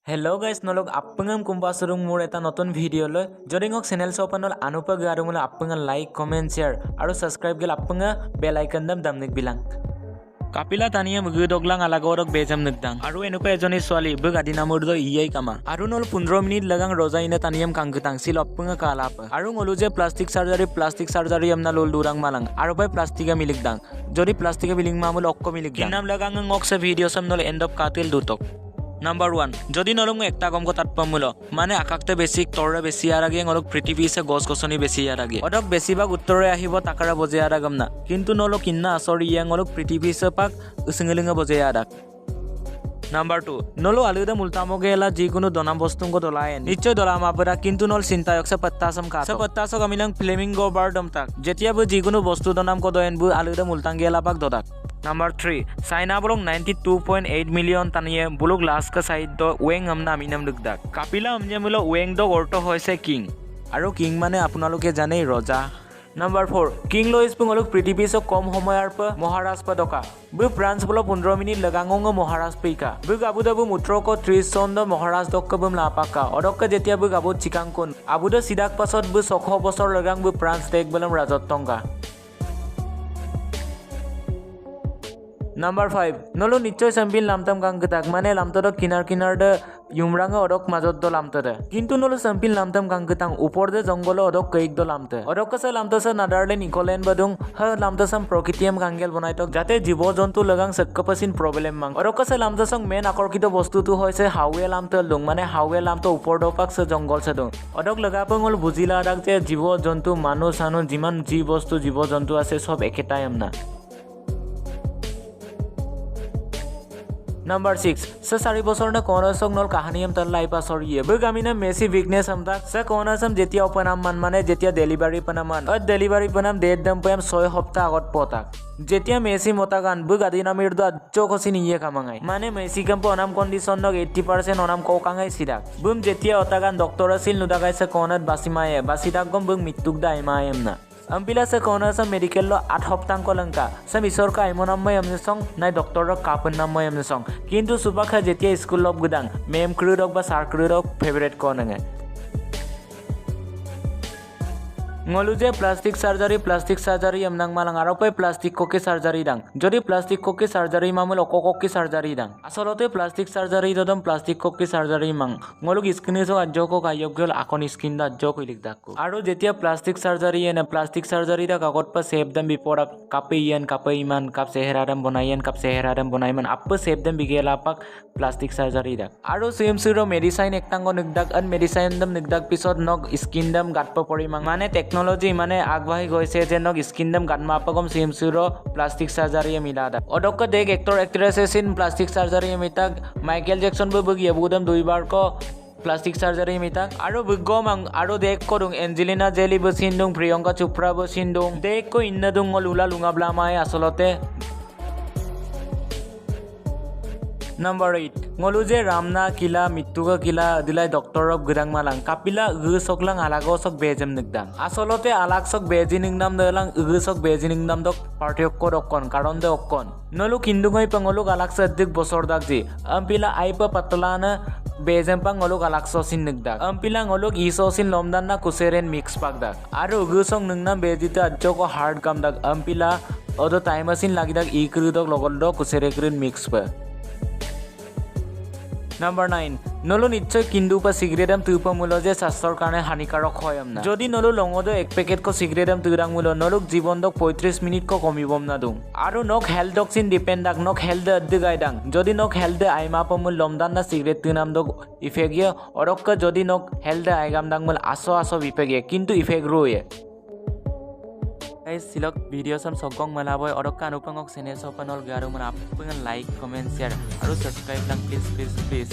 Hello guys, nolog appangam kumpasurung mur eta notun video lo joringok channel sopanol anupa garumula appangan like comment share aru subscribe gel appanga bell icon dam damnik bilang Kapila taniya mugu doglang alagorok bejam nigdang aru enuka ejoni swali bug adinamur do iyai kama aru nol 15 minute lagang roja ine taniyam kangkutang sil appanga kalap aru ngolu je plastic surgery amna lol durang malang aru bai plastic a milikdang jodi plastic a biling mamul okko milikdang kinam lagang ngok se video sam nol end up katil dutok Number 1 যদি নলং একটা কম কথা পামুলো মানে আকাকতে basic তরে বেশি আর আগে নলক পৃথিবীছে গছ গছনি বেশি আর আগে অডক বেছিভাগ উত্তরে আহিব তাকারা বজে আর আগম না কিন্তু নলক কিন্না আসরি ইয়াং নলক পৃথিবীছে পাক উসিংলিং বজে আর Number 2 নলো আলুদে মুলতামো গেলা যিকোনো দনাম বস্তুঙ্গ দলায় নিশ্চয় দলাম আপরা কিন্তু নল চিন্তায়ক সে পত্তাসম কা সে পত্তাসক আমিলাং ফ্লেমিঙ্গো বার্ডম তাক যেতিয়াবো যিকোনো বস্তু দনাম ক দয়েনবু আলুদে মুলতাং গেলা পাক দদাক Number 3 China bolong 92.8 million taniye buluk last ka side do weng amna aminam lugdak kapila amje mulo weng dog orto hoise king aru king mane apnaloke janei roja Number 4 King Louis pungoluk পৃথিবী so kom homayar pa Maharaj pa doka bu France bolo 15 minute lagangongo Maharaj pika bu Abu Dhabi mutro ko 30 son do Maharaj dokka bum lapaka odokka jetia bu Abu chikangkon Abu Dhabi sidak pasot bu 6 bosor lagang bu France tek bolam rajottonga Number 5 Nolo nichoy sampil lamtam kangketak mane lamtodo kinar de yumranga odok majot do lamtode kintu nolo sampil lamtam kangketang upor de jongolo odok keik do lamte odok kase lamtose nadarle nikolen badung ha lamtosam prokritiam kangel bonai tok jate jibo jontu lagang sakkapasin problem mang odok kase lamtosang main akorkito bostu tu hoise hawe lamtol dung mane hawe lamto upor do pak se jongol se dung odok lagapangol bujila dak je jibo jontu manu sanu jiman ji bostu jibo jontu ase sob eketai amna Number 6 se sari bosor na konasong nol kahaniyam tal lai pasor ye bug amina messi weakness amta se konasam jetia opanam man mane jetia delivery panaman delivery panam date dam pam 6 hopta agot potak jetia messi motagan bug adinamir do jokosin iye kamangai mane messi kampo onam condition nok 80% onam ko kangai sidak bum jetia otagan doctor asil nudagai se konat basimaye basidak gom bug mituk dai mayem na Ampila se kona sa medical lo 8 hoptang ko lang ka sa misor ka imo nammay amne song nai doctor ro kapun nammay amne song kintu subakha jetia school lob gudang mem crew rok ba sar crew rok favorite ko nange ngolu je plastic surgery amnang malang aropai plastic koke surgery dang jodi plastic koke surgery mamul okokoki surgery dang asolote plastic surgery dodom plastic koke surgery mang ngolu skin so ajoko kayok gel akon skin da ajoko ilik dakko aro jetia plastic surgery ene plastic surgery da kagot pa save them before kape iman kap seheraram bonaiman appa save them bigela pak plastic surgery da aro same siro medicine ektango nigdak an medicine dam nigdak pisot nok skin dam gatpa porimang mane technology মানে আগবাঢ়ি গৈছে যে নক skin দম গানমা পাগম সিমসুৰো plastic surgery মিলাদা অডক দেখ actor actresses in plastic surgery মিতাক মাইকেল জ্যাকসন বগিয়ে বুদম দুইবার ক প্লাষ্টিক সার্জারি মিতাক আৰু বিগম আৰু দেখ করুং এঞ্জেলিনা জেলি বসিন্দুং প্রিয়ঙ্কা চোপড়া বসিন্দুং দেখ কো ইন্নাদুং লুলা লুঙাবলামাই আসলতে Number 8 ngolu je ramna kila mittuga kila dilai doctor of gudang malang kapila sok alago sok bejem nigdang asolote alag sok bejining nam dalang sok bejining nam dok partyokko okkon karon de okkon nolu kindungoi pangolu alag sadik bosor dak ji ampila aipa patlana bejem pang ngolu alag sosin nigdak ampila ngolu isosin lomdan na kuseren mix pak dak aru song ningnam bejita ajoko hard kam dak ampila odo time asin lagidak ikru dok logol dok kuserekrin mix pa Number 9 নলো নিশ্চয় কিন্দু পা cigarette আম তুপা মুলো যে স্বাস্থ্যৰ কাৰণে হানিকাৰক হয় আমনা যদি নলো লঙদ এক পেকেট কো সিগাৰেট আম তুৰাং মুলো নলক জীবন দক 35 মিনিট কো কমিবম না দুং আৰু নক হেলথ ডক্সিন ডিপেন্ডাক নক হেলথ অদ্দি গাইদাং যদি নক হেলথ আইমা পমুল লমদান না সিগারেট তুনাম দক ইফেগিয়া অৰক্কা যদি নক হেলথ আইগাম দাং মুল আসো ইফেগিয়া কিন্তু ইফেগ রয়ে guys silok video sam sogong malaboy orokka anupangok channel sopanol garu man appungan like comment share aru subscribe lang please